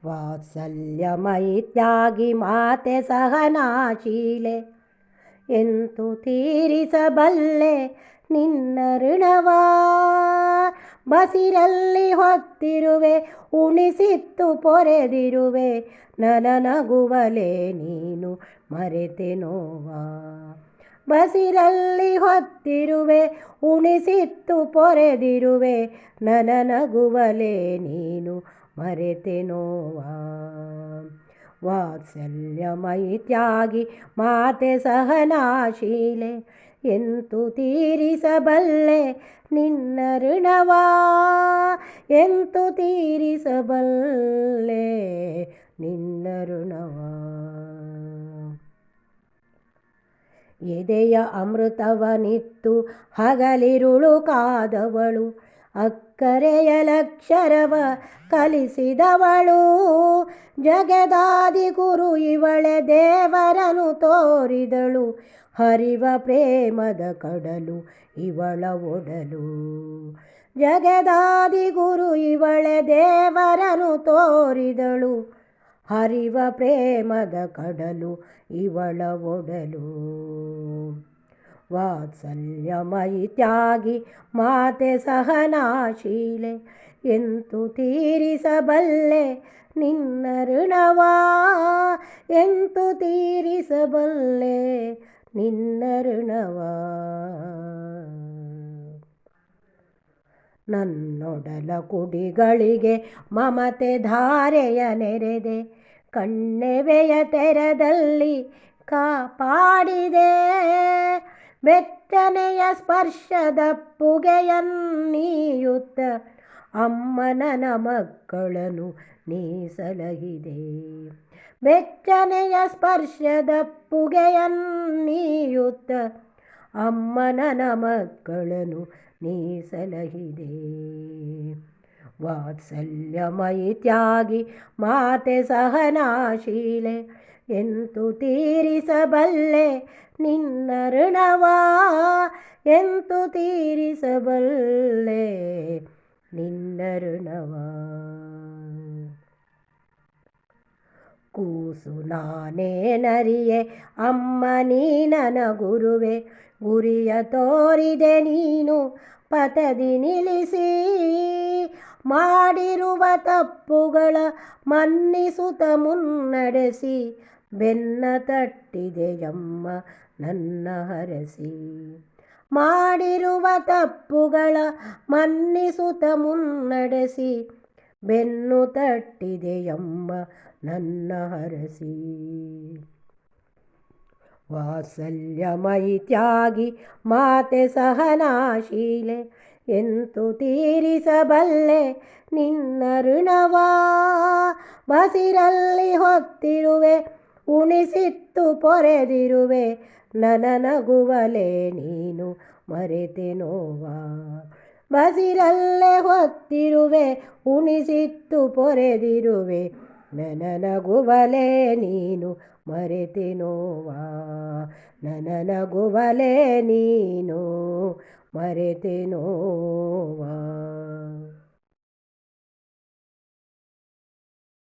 ವಾತ್ಸಲ್ಯಮಯಿ ತ್ಯಾಗಿ ಮಾತೆ ಸಹನಾಶೀಲೆ ಎಂತು ತೀರಿಸಬಲ್ಲೆ ನಿನ್ನ ಋಣವಾ. ಬಸಿರಲ್ಲಿ ಹೊತ್ತಿರುವೆ ಉಣಿಸಿತ್ತು ಪೊರೆದಿರುವೆ ನಗುವಲೆ ನೀನು ಮರೆತೆ ನೋವಾ. ಬಸಿರಲ್ಲಿ ಹೊತ್ತಿರುವೆ ಉಣಿಸಿತ್ತು ಪೊರೆದಿರುವೆ ನಗುವಲೆ ನೀನು ಮರೆತೆ ನೋವಾ. ವಾತ್ಸಲ್ಯಮಯಿ ತ್ಯಾಗಿ ಮಾತೆ ಸಹನಾಶೀಲೆ ಎಂತು ತೀರಿಸಬಲ್ಲೆ ನಿನ್ನ ಋಣವಾ. ಎಂತು ತೀರಿಸಬಲ್ಲೆ ನಿನ್ನ ಋಣವಾ. ಎದೆಯ ಅಮೃತವನಿತ್ತು ಹಗಲಿರುಳು ಕಾದವಳು ಅಕ್ಕರೆಯ ಲಕ್ಷರವ ಕಲಿಸಿದವಳು. ಜಗದಾದಿ ಗುರು ಇವಳೆ ದೇವರನು ತೋರಿದಳು ಹರಿವ ಪ್ರೇಮದ ಕಡಲು ಇವಳ ಒಡಲು. ಜಗದಾದಿ ಗುರು ಇವಳೆ ದೇವರನು ತೋರಿದಳು ಹರಿವ ಪ್ರೇಮದ ಕಡಲು ಇವಳ ಒಡಲು. ವಾತ್ಸಲ್ಯಮಯಿ ತ್ಯಾಗಿ ಮಾತೆ ಸಹನಾಶೀಲೆ ಎಂತು ತೀರಿಸಬಲ್ಲೆ ನಿನ್ನ ಋಣವಾ. ಎಂತು ತೀರಿಸಬಲ್ಲೆ ನಿನ್ನ ಋಣವಾ. ನನ್ನೊಡಲ ಕುಡಿಗಳಿಗೆ ಮಮತೆ ಧಾರೆಯ ನೆರೆದೆ ಕಣ್ಣೆವೆಯ ತೆರದಲ್ಲಿ ಕಾಪಾಡಿದೆ. ಬೆಚ್ಚನೆಯ ಸ್ಪರ್ಶದ ಪುಗೆಯನ್ನೀಯುತ್ತ ಅಮ್ಮ ನನ್ನ ಮಕ್ಕಳನ್ನು ನೀ ಸಲಹಿದೆ. ಬೆಚ್ಚನೆಯ ಸ್ಪರ್ಶದ ಪುಗೆಯನ್ನೀಯುತ್ತ ಅಮ್ಮ ನನ್ನ ಮಕ್ಕಳನ್ನು ನೀ ಸಲಹಿದೆ. ವಾತ್ಸಲ್ಯಮಯಿ ತ್ಯಾಗಿ ಮಾತೆ ಸಹನಾಶೀಲೆ ಎಂತು ತೀರಿಸಬಲ್ಲೆ ನಿನ್ನ ಋಣವಾ. ಎಂತು ತೀರಿಸಬಲ್ಲೆ ನಿನ್ನ ಋಣವಾ. ಕೂಸು ನಾನೇನರಿಯೆ ಅಮ್ಮ ನೀ ನನ್ನ ಗುರುವೆ ಗುರಿಯ ತೋರಿದೆ ನೀನು ಪಥದಿ ನಿಲ್ಲಿಸಿ. ಮಾಡಿರುವ ತಪ್ಪುಗಳ ಮನ್ನಿಸುತ್ತ ಮುನ್ನಡೆಸಿ ಬೆನ್ನ ತಟ್ಟಿದೆಯಮ್ಮ ನನ್ನ ಹರಸಿ. ಮಾಡಿರುವ ತಪ್ಪುಗಳ ಮನ್ನಿಸುತ್ತ ಮುನ್ನಡೆಸಿ ಬೆನ್ನು ತಟ್ಟಿದೆಯಮ್ಮ ನನ್ನ ಹರಸಿ. ವಾತ್ಸಲ್ಯಮಯಿ ತ್ಯಾಗಿ ಮಾತೆ ಸಹನಾಶೀಲೆ ಎಂತು ತೀರಿಸಬಲ್ಲೆ ನಿನ್ನ ಋಣವಾ. ಬಸಿರಲ್ಲಿ ಹೊತ್ತಿರುವೆ ಉಣಿಸಿತ್ತು ಪೊರೆದಿರುವೆ ನಗುವಲೆ ನೀನು ಮರೆತೆ ನೋವಾ. ಬಸಿರಲ್ಲೇ ಹೊತ್ತಿರುವೆ ಉಣಿಸಿತ್ತು ಪೊರೆದಿರುವೆ ನಗುವಲೆ ನೀನು ಮರೆತೆ ನೋವಾ. ನಗುವಲೆ ನೀನು ಮರೆತೆ ನೋವಾ.